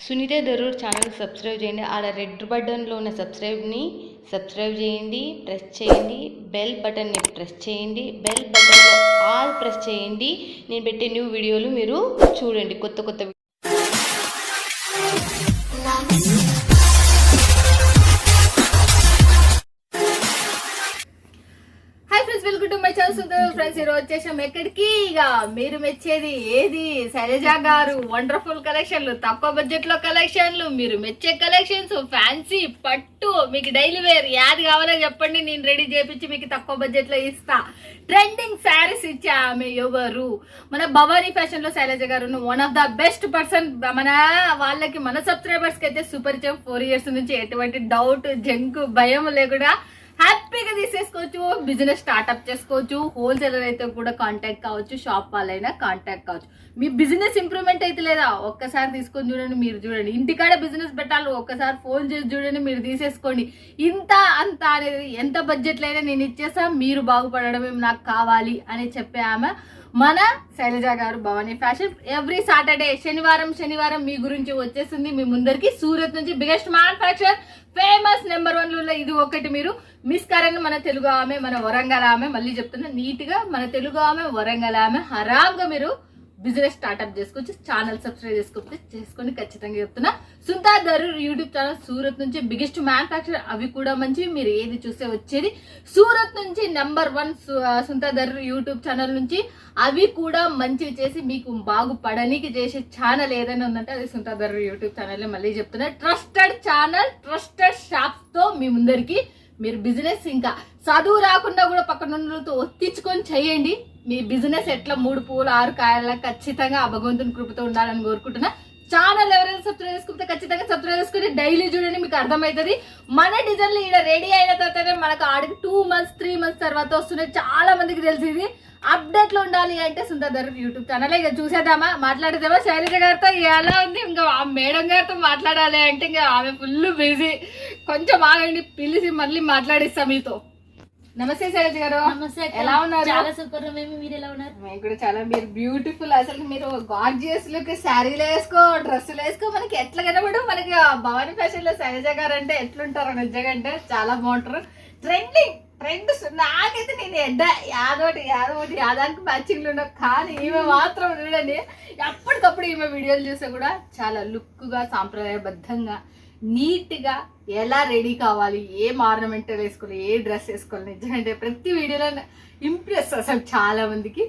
Sunitha Darur channel subscribe చేయండి. ఆడ red బటన్లో ఉన్న సబ్స్క్రైబ్ని సబ్స్క్రైబ్ చేయండి, ప్రెస్ చేయండి. బెల్ బటన్ని ప్రెస్ చేయండి. బెల్ బటన్లో ఆల్ ప్రెస్ చేయండి. నేను పెట్టే న్యూ వీడియోలు మీరు చూడండి. కొత్త కొత్త ఫ్రెండ్స్ ఈరోజు వచ్చేసాం ఎక్కడికి. ఇక మీరు మెచ్చేది ఏది, శైలజ గారు వండర్ఫుల్ కలెక్షన్లు, తక్కువ బడ్జెట్ లో కలెక్షన్లు, మీరు మెచ్చే కలెక్షన్స్, ఫ్యాన్సీ పట్టు, మీకు డైలీ వేర్ యాది కావాలో చెప్పండి, నేను రెడీ చేపించి మీకు తక్కువ బడ్జెట్ లో ఇస్తా. ట్రెండింగ్ శారీస్ ఇచ్చే ఆమె ఎవరు? మన భవానీ ఫ్యాషన్ లో శైలజ గారు one of the best person. మన వాళ్ళకి, మన సబ్స్క్రైబర్స్ కి అయితే సూపర్ ఇచ్చాం. 4 years నుంచి ఎటువంటి డౌట్, జంకు, భయం లేకుండా హ్యాపీగా తీసేసుకోవచ్చు. బిజినెస్ స్టార్ట్అప్ చేసుకోవచ్చు. హోల్సేలర్ అయితే కూడా కాంటాక్ట్ కావచ్చు, షాప్ వాళ్ళైనా కాంటాక్ట్ కావచ్చు. మీ బిజినెస్ ఇంప్రూవ్మెంట్ అయితే లేదా ఒక్కసారి తీసుకొని చూడండి. మీరు చూడండి, ఇంటికాడ బిజినెస్ పెట్టాలి, ఒక్కసారి ఫోన్ చేసి చూడండి, మీరు తీసేసుకోండి. ఇంత అంత అనేది ఎంత బడ్జెట్లో అయినా నేను ఇచ్చేసా, మీరు బాగుపడడమే నాకు కావాలి అని చెప్పే ఆమె మన శైలజ గారు, భవానీ ఫ్యాషన్. ఎవ్రీ సాటర్డే శనివారం మీ గురించి వచ్చేస్తుంది మీ ముందరికి. సూరత్ నుంచి బిగ్గెస్ట్ మ్యానుఫ్యాక్చర్, ఫేమస్ నెంబర్ 1 ఇది ఒకటి మీరు మిస్ కారని. మన తెలుగు ఆమె, మన వరంగల్ ఆమె, మళ్ళీ చెప్తున్నా నీట్ గా, మన తెలుగు ఆమె, వరంగల్ ఆమె. హరామ్గా మీరు బిజినెస్ స్టార్ట్అప్ చేసుకోవచ్చు. ఛానల్ సబ్స్క్రైబ్ చేసుకోండి ఖచ్చితంగా చెప్తున్నా. సునీత దరూర్ యూట్యూబ్ ఛానల్ సూరత్ నుంచి బిగ్గెస్ట్ మ్యానుఫ్యాక్చర్, అవి కూడా మంచివి. మీరు ఏది చూస్తే వచ్చేది సూరత్ నుంచి నెంబర్ 1 సునీత దరూర్ యూట్యూబ్ ఛానల్ నుంచి అవి కూడా మంచివి చేసి మీకు బాగుపడనికి చేసే ఛానల్ ఏదైనా ఉందంటే అది సునీత దరూర్ యూట్యూబ్ ఛానల్. మళ్ళీ చెప్తున్నా, ట్రస్టెడ్ ఛానల్, ట్రస్టెడ్ షాప్స్ తో మీ ముందరికి. మీరు బిజినెస్ ఇంకా చదువు రాకుండా కూడా పక్కనతో ఒత్తించుకొని చేయండి. మీ బిజినెస్ ఎట్లా 3 పూలు 6 కాయల ఖచ్చితంగా ఆ భగవంతుని కృపతో ఉండాలని కోరుకుంటున్నా. ఛానల్ ఎవరైనా సబ్స్క్రైబ్ చేసుకుంటే ఖచ్చితంగా సబ్స్క్రైబ్ చేసుకుని డైలీ చూడండి, మీకు అర్థమవుతుంది. మన డిజైన్లు ఇక్కడ రెడీ అయిన తర్వాతనే మనకు ఆడికి 2 months 3 months తర్వాత వస్తున్నాయి. చాలా మందికి తెలిసి ఇది అప్డేట్ లో ఉండాలి అంటే సునీత దరూర్ యూట్యూబ్ ఛానల్. ఇక చూసేద్దామా, మాట్లాడేదామా శైలజ గారితో. ఎలా ఉంది, ఇంకా ఆ మేడం గారితో మాట్లాడాలి అంటే ఇంకా ఆమె ఫుల్ బిజీ. కొంచెం ఆగండి, పిలిచి మళ్ళీ మాట్లాడిస్తా మీతో. నమస్తే శైలజ గారు. నమస్తే. ఎలా ఉన్నారు? చాలా సూపర్. మీరు ఎలా ఉన్నారు? మేము కూడా చాలా. మీరు బ్యూటిఫుల్. అసలు మీరు గార్జియస్ లుక్, శారీలు వేసుకో, డ్రెస్సులు వేసుకో, మనకి ఎట్లా కనబడు. మనకి భవానీ ఫ్యాషన్ లో శైలజ గారు అంటే ఎట్లుంటారు నిజంగా అంటే చాలా బాగుంటారు. ట్రెండ్ నాకైతే నేను యాదానికి మ్యాచింగ్లు ఉండవు, కానీ ఈమె మాత్రం చూడండి ఎప్పటికప్పుడు ఈమె వీడియోలు చూస్తే కూడా చాలా లుక్గా, సాంప్రదాయబద్ధంగా, నీట్గా ఎలా రెడీ కావాలి, ఏం ఆర్నమెంటల్ వేసుకోవాలి, ఏ డ్రెస్ వేసుకోవాలి, నిజంగా ప్రతి వీడియోలో ఇంప్రెస్ అసలు చాలా మందికి.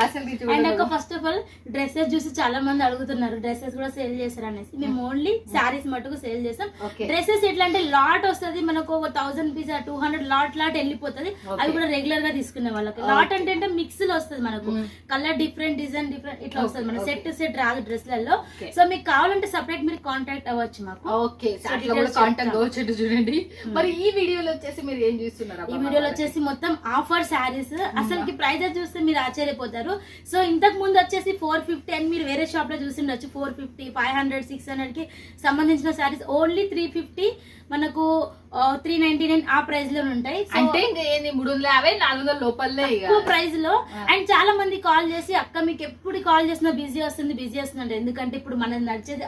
అసలు ఫస్ట్ ఆఫ్ ఆల్ డ్రెస్సెస్ చూసి చాలా మంది అడుగుతున్నారు, డ్రెస్సెస్ కూడా సేల్ చేస్తారు అనేసి. మేము ఓన్లీ శారీస్ మటుకు సేల్ చేస్తాం. డ్రెస్సెస్ ఎట్లా అంటే లాట్ వస్తుంది మనకు, 1000 పీస్ 200 లాట్ వెళ్ళిపోతుంది. అవి కూడా రెగ్యులర్ గా తీసుకునే వాళ్ళకి. లాట్ అంటే మిక్స్ లో వస్తుంది మనకు, కలర్ డిఫరెంట్, డిజైన్ డిఫరెంట్ ఇట్లా వస్తుంది. మన సెట్ రాదు డ్రెస్లలో. సో మీకు కావాలంటే సపరేట్ మీరు కాంటాక్ట్ అవ్వచ్చు మాకు. ఓకే, చూడండి. మరి ఈ వీడియోలో వచ్చేసి మీరు ఏం చూస్తున్నారు? ఈ వీడియోలో వచ్చేసి మొత్తం ఆఫర్ శారీస్. అసలుకి ప్రైజెస్ చూస్తే మీరు ఆశ్చర్యపోతారు. సో ఇంతకు ముందు వచ్చేసి 450 అని మీరు వేరే షాప్ లో చూసిండొచ్చు. 450, 500, 600 కి సంబంధించిన శారీస్ ఓన్లీ 350, మనకు 399 ఆ ప్రైస్ లో ఉంటాయి. అంటే 350, 400 లోపలే ప్రైస్ లో. అండ్ చాలా మంది కాల్ చేసి, అక్క మీకు ఎప్పుడు కాల్ చేసినా బిజీ వస్తుంది అంటే, ఎందుకంటే ఇప్పుడు మనం నడిచేది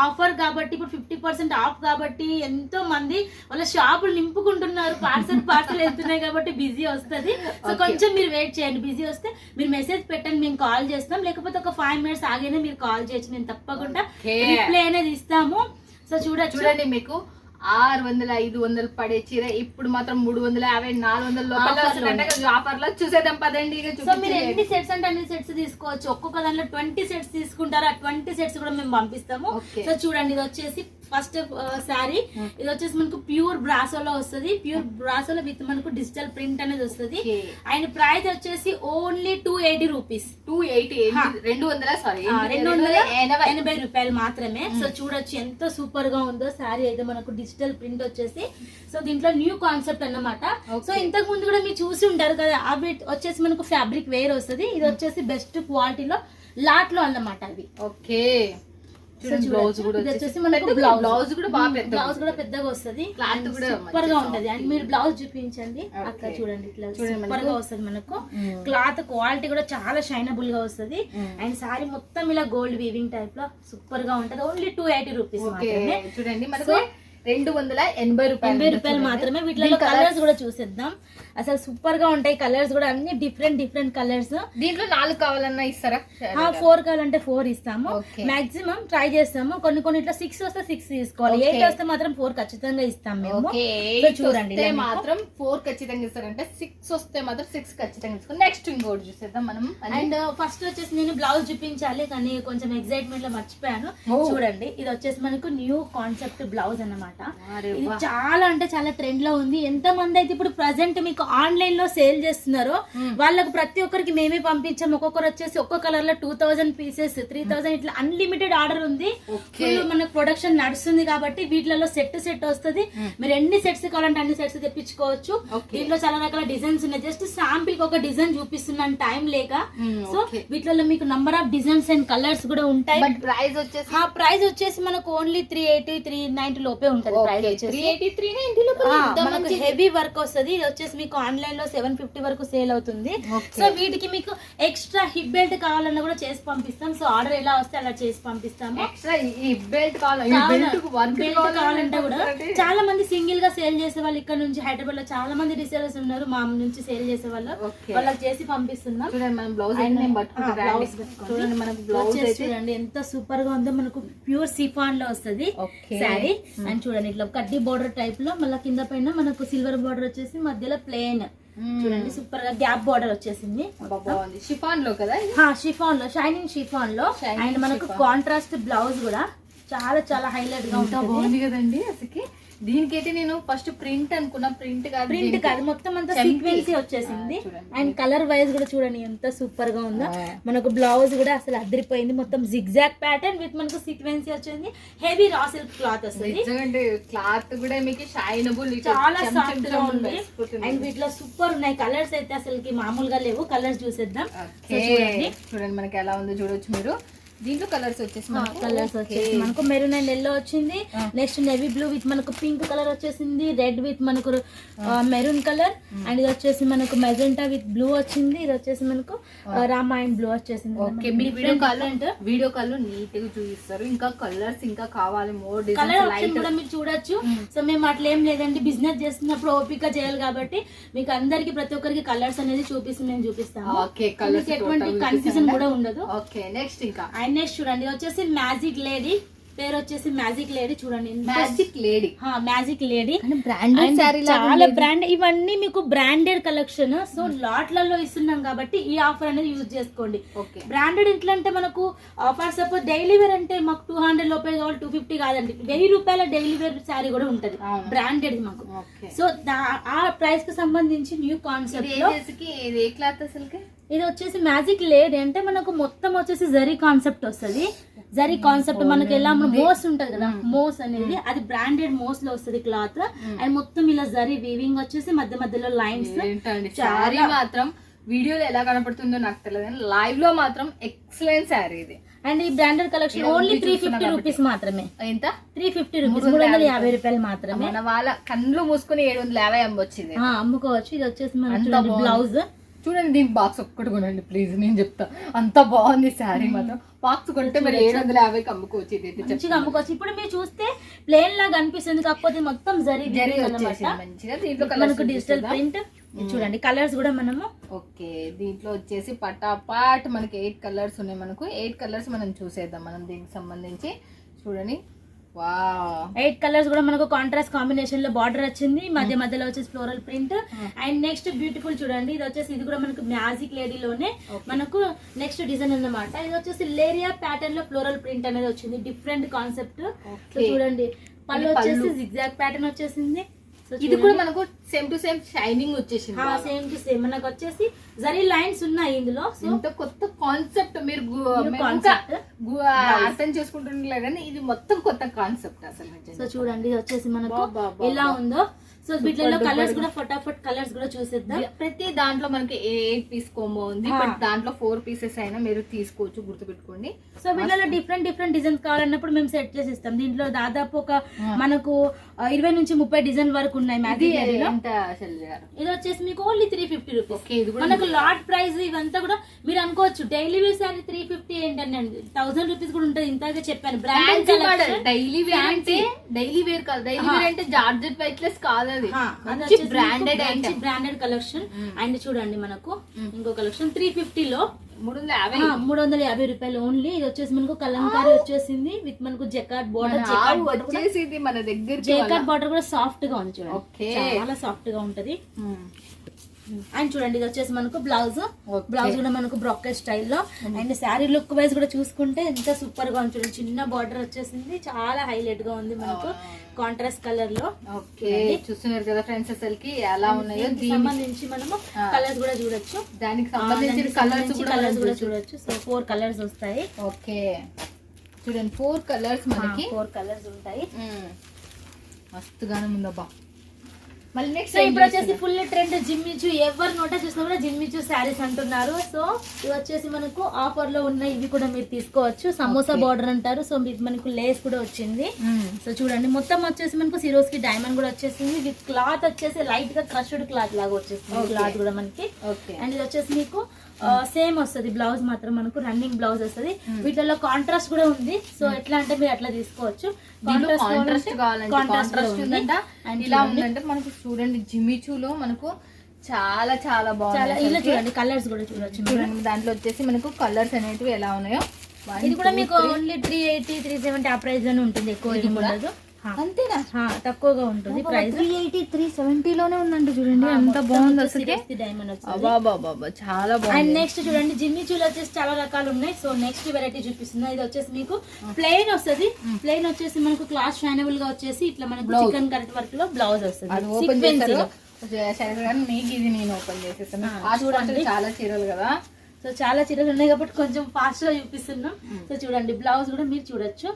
ఆఫర్ కాబట్టి, ఇప్పుడు 50% ఆఫ్ కాబట్టి ఎంతో మంది వాళ్ళ షాపులు నింపుకుంటున్నారు. పార్సల్ వెళ్తున్నాయి కాబట్టి బిజీ వస్తుంది. సో కొంచెం మీరు వెయిట్ చేయండి. బిజీ వస్తే మీరు మెసేజ్ పెట్టండి, మేము కాల్ చేస్తాం. లేకపోతే ఒక 5 minutes ఆగైనా మీరు కాల్ చేయొచ్చు, మేము తప్పకుండా రిప్లై అనేది ఇస్తాము. సో చూడండి, మీకు 600, 500 పడే చీర ఇప్పుడు మాత్రం 350, 400 లోపల ఆఫర్ లో చూసేద్దాం పదండి. సో మీరు ఎన్ని సెట్స్ అంటే అన్ని సెట్స్ తీసుకోవచ్చు. ఒక్కొక్క దాంట్లో 20 సెట్స్ తీసుకుంటారు. ఆ 20 సెట్స్ కూడా మేము పంపిస్తాము. సో చూడండి, ఇది వచ్చేసి ఫస్ట్ శారీ. ఇది వచ్చేసి మనకు ప్యూర్ బ్రాసోలో వస్తుంది. ప్యూర్ బ్రాసోలో విత్ మనకు డిజిటల్ ప్రింట్ అనేది వస్తుంది. అండ్ ప్రైస్ వచ్చేసి ఓన్లీ 280 రూపీస్. 280 రూపాయలు మాత్రమే. సో చూడొచ్చు ఎంత సూపర్ గా ఉందో శారీ అయితే. మనకు డిజిటల్ ప్రింట్ వచ్చేసి, సో దీంట్లో న్యూ కాన్సెప్ట్ అన్నమాట. సో ఇంతకు ముందు కూడా మీరు చూసి ఉంటారు కదా, అవి వచ్చేసి మనకు ఫ్యాబ్రిక్ వేర్ వస్తుంది. ఇది వచ్చేసి బెస్ట్ క్వాలిటీలో లాట్ లో అన్నమాట అవి. ఓకే, బ్లౌజ్ కూడా ఇది వచ్చేసి మనకు బ్లౌజ్ కూడా బాగా పెద్ద బ్లౌజ్ కూడా పెద్దగా వస్తుంది, క్లాత్ కూడా సూపర్ గా ఉంటది. అండ్ మీరు బ్లౌజ్ చూపించండి అక్కడ చూడండి, ఇట్లా సూపర్ గా వస్తుంది మనకు. క్లాత్ క్వాలిటీ కూడా చాలా షైనబుల్ గా వస్తుంది. అండ్ సారీ మొత్తం ఇలా గోల్డ్ వీవింగ్ టైప్ లో సూపర్ గా ఉంటది. ఓన్లీ 280 రూపీస్ మాత్రమే. చూడండి మనకు 280 రూపాయలు మాత్రమే. వీటిలో కలర్స్ కూడా చూసేద్దాం. అసలు సూపర్ గా ఉంటాయి కలర్స్ కూడా, అన్ని డిఫరెంట్ కలర్స్. దీంట్లో 4 కావాలన్నా ఇస్తారా? 4 కావాలంటే 4 ఇస్తాము. మాక్సిమం ట్రై చేస్తాము. కొన్ని ఇట్లా 6 వస్తే 6 తీసుకోవాలి. 8 వస్తే మాత్రం 4 ఖచ్చితంగా ఇస్తాం మేము. చూడండి మాత్రం 4 ఖచ్చితంగా ఇస్తారంటే 6 వస్తే మాత్రం 6 ఖచ్చితంగా ఇస్తాం. నెక్స్ట్ ఇంకోటి చూసేద్దాం మనం. అండ్ ఫస్ట్ వచ్చేసి నేను బ్లౌజ్ చూపించాలి కానీ కొంచెం ఎక్సైట్మెంట్ లో మర్చిపోయాను. చూడండి ఇది వచ్చేసి మనకు న్యూ కాన్సెప్ట్ బ్లౌజ్ అన్నమాట. ఇది చాలా అంటే చాలా ట్రెండ్ లో ఉంది. ఎంత మంది అయితే ఇప్పుడు ప్రెసెంట్ మీకు ఆన్లైన్ లో సేల్ చేస్తున్నారో వాళ్ళకు ప్రతి ఒక్కరికి మేమే పంపించాం. ఒక్కొక్కరు వచ్చేసి ఒక్కో కలర్ లో 2000 పీసెస్ 3000 ఇట్లా అన్లిమిటెడ్ ఆర్డర్ ఉంది. ఫుల్ మనకు ప్రొడక్షన్ నడుస్తుంది కాబట్టి వీటిలో సెట్ వస్తుంది. మీరు ఎన్ని సెట్స్ కావాలంటే అన్ని సెట్స్ తెప్పించుకోవచ్చు. దీంట్లో చాలా రకాల డిజైన్స్ ఉన్నాయి. జస్ట్ శాంపిల్ కి ఒక డిజైన్ చూపిస్తున్నాను టైం లేక. సో వీటిలో మీకు number of designs and colours కూడా ఉంటాయి. ప్రైస్ వచ్చేసి మనకు ఓన్లీ 380 390 లోపే ఉంటుంది. హెవీ వర్క్ వస్తుంది. ఇది వచ్చేసి మీకు ఆన్లైన్ లో 750 వరకు సేల్ అవుతుంది. సో వీటికి మీకు ఎక్స్ట్రా హిప్ బెల్ట్ కావాలన్నా కూడా చేసి పంపిస్తాం. సో ఆర్డర్ ఎలా వస్తే అలా చేసి పంపిస్తాము. కావాలంటే కూడా చాలా మంది సింగిల్ గా సేల్ చేసే వాళ్ళు ఇక్కడ నుంచి హైదరాబాద్ లో చాలా మంది రిసేలర్స్ ఉన్నారు. మా నుంచి సేల్ చేసే వాళ్ళు వాళ్ళకి చేసి పంపిస్తున్నాం. చూడండి ఎంత సూపర్ గా ఉందో. మనకు ప్యూర్ సిఫాన్ లో వస్తుంది శారీ. అండ్ చూడండి ఇట్లా కడ్డీ బోర్డర్ టైప్ లో మళ్ళీ కింద పైన మనకు సిల్వర్ బోర్డర్ వచ్చేసి మధ్యలో ప్లెయిన్. చూడండి సూపర్ గా గ్యాప్ బోర్డర్ వచ్చేసింది. షిఫాన్ లో కదా, షిఫాన్ లో షైనింగ్ షిఫాన్ లో. అండ్ మనకు కాంట్రాస్ట్ బ్లౌజ్ కూడా చాలా హైలైట్ గా ఉంటుంది కదండి. అసలు దీనికైతే నేను ఫస్ట్ ప్రింట్ అనుకున్నా, ప్రింట్ కాదు మొత్తం అంతా సీక్వెన్సీ వచ్చేసింది. అండ్ కలర్ వైజ్ కూడా చూడండి ఎంత సూపర్ గా ఉందో. మనకు బ్లౌజ్ కూడా అసలు అదిరిపోయింది. మొత్తం జిగ్జాగ్ ప్యాటర్న్ విత్ మనకు సీక్వెన్సీ వచ్చింది. హెవీ రా సిల్క్ క్లాత్ వస్తుంది. క్లాత్ కూడా మీకు షైనబుల్ చాలా సాఫ్ట్ గా ఉంది. అండ్ వీటిలో సూపర్ ఉన్నాయి కలర్స్ అయితే అసలుకి మామూలుగా లేవు. కలర్స్ చూసేద్దాం. చూడండి మనకి ఎలా ఉందో చూడొచ్చు మీరు. దీంట్లో కలర్స్ వచ్చేసి మనకు మెరూన్ అండ్ ఎల్లో వచ్చింది. నెక్స్ట్ నేవీ బ్లూ విత్ మనకు పింక్ కలర్ వచ్చేసింది. రెడ్ విత్ మనకు మెరూన్ కలర్. అండ్ ఇది వచ్చేసి మనకు మెజెంటా విత్ బ్లూ వచ్చింది. ఇది వచ్చేసి మనకు రామా అండ్ బ్లూ వచ్చేసింది. వీడియో కాల్ నీట్ గా చూపిస్తారు. ఇంకా కలర్స్ ఇంకా కావాలి మోర్ కలర్ ఆప్షన్ కూడా మీరు చూడొచ్చు. సో మేము అట్లా ఏం లేదండి, బిజినెస్ చేస్తున్నప్పుడు ఓపిక చేయాలి కాబట్టి మీకు అందరికి ప్రతి ఒక్కరికి కలర్స్ అనేది చూపిస్తాం. మేము చూపిస్తాము. ఎటువంటి కన్ఫ్యూజన్ కూడా ఉండదు. నెక్స్ట్ ఇంకా నెక్స్ట్ చూడండి వచ్చేసి మ్యాజిక్ లేడీ. పేరు వచ్చేసి మ్యాజిక్ లేడీ. చూడండి మ్యాజిక్ లేడీ చాలా బ్రాండ్. ఇవన్నీ మీకు బ్రాండెడ్ కలెక్షన్. సో లాట్లలో ఇస్తున్నాం కాబట్టి ఈ ఆఫర్ అనేది యూజ్ చేసుకోండి. బ్రాండెడ్ ఎట్లా అంటే మనకు ఫర్ సపోజ్ డైలీ వేర్ అంటే మాకు 200 లోపే కావాలి, 250 కాదండి. 1000 రూపాయల డైలీ వేర్ శారీ కూడా ఉంటది బ్రాండెడ్ మాకు. సో ఆ ప్రైస్ కి సంబంధించి న్యూ కాన్సెప్ట్ లో ఏ క్లాత్ అసలు ఇది వచ్చేసి మ్యాజిక్ లేడీ అంటే మనకు మొత్తం వచ్చేసి జరీ కాన్సెప్ట్ వస్తుంది. జరీ కాన్సెప్ట్ మనకి ఎలా మోస్ ఉంటది కదా, మోస్ అనేది అది బ్రాండెడ్ మోస్ లో వస్తుంది క్లాత్. అండ్ మొత్తం ఇలా జరీ వీవింగ్ వచ్చేసి మధ్యలో లైన్స్. శారీ మాత్రం వీడియోలో ఎలా కనపడుతుందో నాకు తెలియదు, లైవ్ లో మాత్రం ఎక్సలెంట్ శారీ ఇది. అండ్ ఈ బ్రాండెడ్ కలెక్షన్ ఓన్లీ 350 రూపీస్ మాత్రమే. ఎంత? 350 రూపీస్, 350 రూపాయలు మాత్రమే. మన వాళ్ళ కళ్ళు మూసుకుని 750 అమ్మొచ్చింది, అమ్ముకోవచ్చు. ఇది వచ్చేసి మన బ్లౌజ్. చూడండి దీనికి బాక్స్ ఒక్కటి కొనండి ప్లీజ్, నేను చెప్తా. అంత బాగుంది శారీ మాత్రం. బాక్స్ కొంటే మీరు 750కి అమ్ముకోవచ్చు. ఇది మంచిగా అమ్ముకోవచ్చు. ఇప్పుడు మీరు చూస్తే ప్లేన్ లాగా అనిపిస్తుంది, కాకపోతే మొత్తం జరీ మంచిగా. దీంట్లో మనకు డిజిటల్ ప్రింట్ చూడండి. కలర్స్ కూడా మనము దీంట్లో వచ్చేసి పటాపాట్ మనకి 8 కలర్స్ ఉన్నాయి. మనకు 8 కలర్స్ మనం చూసేద్దాం. మనం దీనికి సంబంధించి చూడండి. 8 కలర్స్ కూడా మనకు కాంట్రాస్ట్ కాంబినేషన్ లో బార్డర్ వచ్చింది. మధ్యలో వచ్చేసి floral print. And next beautiful చూడండి. ఇది వచ్చేసి ఇది కూడా మనకు మ్యాజిక్ లేడీలోనే మనకు నెక్స్ట్ డిజైన్ అన్నమాట. ఇది వచ్చేసి లేరియా ప్యాటర్న్ లో ఫ్లోరల్ ప్రింట్ అనేది వచ్చింది. Different concept. చూడండి పళ్ళు వచ్చేసి జిగ్జాగ్ ప్యాటర్న్ వచ్చేసింది. ఇది కూడా మనకు సేమ్ టు సేమ్ షైనింగ్ వచ్చేసింది. సేమ్ టు సేమ్ మనకు వచ్చేసి జరీ లైన్స్ ఉన్నాయి ఇందులో. ఇంత కొత్త కాన్సెప్ట్ మీరు అర్థం చేసుకుంటున్నారు కానీ ఇది మొత్తం కొత్త కాన్సెప్ట్ అసలు. సో చూడండి ఇది వచ్చేసి మనకు ఎలా ఉందో. సో వీటిలో కలర్స్ కూడా ఫటాఫట్ కలర్స్ కూడా చూసేద్దాం. ప్రతి దాంట్లో మనకి 8 పీస్ కాంబో ఉంది, బట్ దాంట్లో 4 పీసెస్ అయినా మీరు తీసుకోవచ్చు, గుర్తుపెట్టుకోండి. సో వీటిలో డిఫరెంట్ డిజైన్స్ కావాలన్నప్పుడు మేము సెట్ చేసి ఇస్తాం. దీంట్లో దాదాపు ఒక మనకు 20 నుంచి 30 డిజైన్ వరకు ఉన్నాయి. ఇది వచ్చేసి మీకు ఓన్లీ 350 రూపీస్. మనకు లాట్ ప్రైస్ ఇవంతా కూడా మీరు అనుకోవచ్చు డైలీ వేర్ సారీ 350 ఏంటండి, 1000 రూపీస్ కూడా ఉంటుంది. ఇంతగా చెప్పాను డైలీ వేర్ అంటే డైలీ వేర్ కాదు, డైలీ వేర్ అంటే జార్జెట్ వైట్లెస్ కాదు, అది బ్రాండెడ్ కలెక్షన్. అండ్ చూడండి మనకు ఇంకో కలెక్షన్ 350 లో 350 రూపాయలు ఓన్లీ. ఇది వచ్చేసి మనకు కలంకారీ వచ్చేసింది విత్ మనకు జకార్డ్ బోర్డర్ వచ్చేసి మన దగ్గర జకార్డ్ బోర్డర్ కూడా సాఫ్ట్ గా ఉంది చూడండి, చాలా సాఫ్ట్ గా ఉంటది. అండ్ చూడండి ఇది వచ్చేసి మనకు బ్లౌజ్ కూడా మనకు బ్రాకెట్ స్టైల్లో. అండ్ శారీ లుక్ వైజ్ కూడా చూసుకుంటే ఎంత సూపర్ గా ఉంది చూడండి, చిన్న బార్డర్ వచ్చేసింది, చాలా హైలైట్ గా ఉంది మనకు కాంట్రాస్ట్ కలర్ లో. చూస్తున్నారు కదా ఫ్రెండ్స్, అసలుకి ఎలా ఉన్నాయో సంబంధించి మనము కలర్స్ కూడా చూడొచ్చు, దానికి సంబంధించిన కలర్స్ కూడా చూడొచ్చు. సో 4 కలర్స్ వస్తాయి. ఓకే చూడండి 4 కలర్స్ మనకి 4 కలర్స్ ఉంటాయి. మస్తుగానే ఉందబ్బా. మళ్ళీ నెక్స్ట్ ఇప్పుడు వచ్చేసి ఫుల్ ట్రెండ్ జిమ్మిచూ, ఎవరు నోటీస్ చేసినా కూడా జిమ్మిచూ శారీస్ అంటున్నారు. సో ఇవి వచ్చేసి మనకు ఆఫర్ లో ఉన్నాయి, ఇవి కూడా మీరు తీసుకోవచ్చు. సమోసా బార్డర్ అంటారు. సో మనకు లేస్ కూడా వచ్చింది. సో చూడండి మొత్తం వచ్చేసి మనకు సిరోస్ కి డైమండ్ కూడా వచ్చేసింది. విత్ క్లాత్ వచ్చేసి లైట్ గా క్రష్డ్ క్లాత్ లాగా వచ్చేసింది క్లాత్ కూడా మనకి. అండ్ ఇది వచ్చేసి మీకు సేమ్ వస్తుంది, బ్లౌజ్ మాత్రం మనకు రన్నింగ్ బ్లౌజ్ వస్తుంది. వీటిలో కాంట్రాస్ట్ కూడా ఉంది. సో ఎట్లా అంటే మీరు అట్లా తీసుకోవచ్చు. ఇలా ఉందంటే మనకు చూడండి జిమ్మిచూలో మనకు చాలా చాలా బాగుంది. ఇలా చూడండి కలర్స్ కూడా చూడొచ్చు. దాంట్లో వచ్చేసి మనకు కలర్స్ అనేటివి ఎలా ఉన్నాయో. ఇది కూడా మీకు ఓన్లీ 380 370 ఆ ప్రైస్ లోనే ఉంటుంది, ఎక్కువ ఏమి ఉండదు. అంతేనా, తక్కువగా ఉంటుంది ప్రైస్. 380 370 లోనే ఉందండి చూడండి, అంత బాగుంది అసలు. చాలా బాగుంది. అండ్ నెక్స్ట్ చూడండి జిమ్మిచూలో వచ్చేసి చాలా రకాలు ఉన్నాయి. సో నెక్స్ట్ వెరైటీ చూపిస్తున్నా. ఇది వచ్చేసి మీకు ప్లెయిన్ వస్తుంది. ప్లెయిన్ వచ్చేసి మనకు క్లాత్ షైనబుల్ గా వచ్చేసి ఇట్లా మనకు చికెన్ కరెక్ట్ వర్క్ లో బ్లౌజ్ వస్తుంది. మీకు ఇది నేను ఓపెన్ చేసేస్తాను. చాలా చీరలు కదా, సో చాలా చీరలు ఉన్నాయి కాబట్టి కొంచెం ఫాస్ట్ గా చూపిస్తున్నాం. సో చూడండి బ్లౌజ్ కూడా మీరు చూడొచ్చు.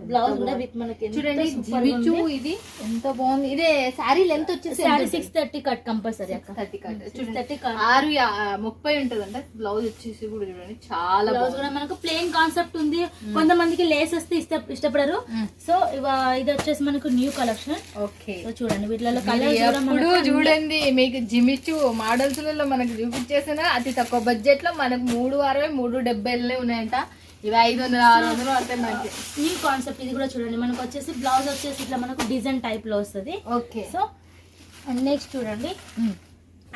బ్లౌజ్ కూడా విత్ మనకి చూడండి జిమ్మిచూ, ఇది ఎంత బాగుంది. ఇదే శారీ లెంత్ వచ్చేసి 630 కట్ కంపల్సరీ. 30 కట్ 630 ఉంటదంట. బ్లౌజ్ వచ్చేసి కూడా చూడండి చాలా బ్లౌజ్ కూడా మనకు ప్లెయిన్ కాన్సెప్ట్ ఉంది. కొంతమందికి లేస్ వస్తే ఇష్టపడరు. సో ఇది వచ్చేసి మనకు న్యూ కలెక్షన్. ఓకే సో చూడండి వీటిలో కలర్స్ చూడండి. మీకు జిమ్మిచూ మోడల్స్ లలో మనకు చూపించేసిన అతి తక్కువ బడ్జెట్ లో మనకు 360 370 ఉన్నాయంట. ఇవి 500 600 అంటే మనకి న్యూ కాన్సెప్ట్. ఇది కూడా చూడండి మనకు వచ్చేసి బ్లౌజ్ వచ్చేసి ఇట్లా మనకు డిజైన్ టైప్ లో వస్తుంది. ఓకే సో అండ్ నెక్స్ట్ చూడండి.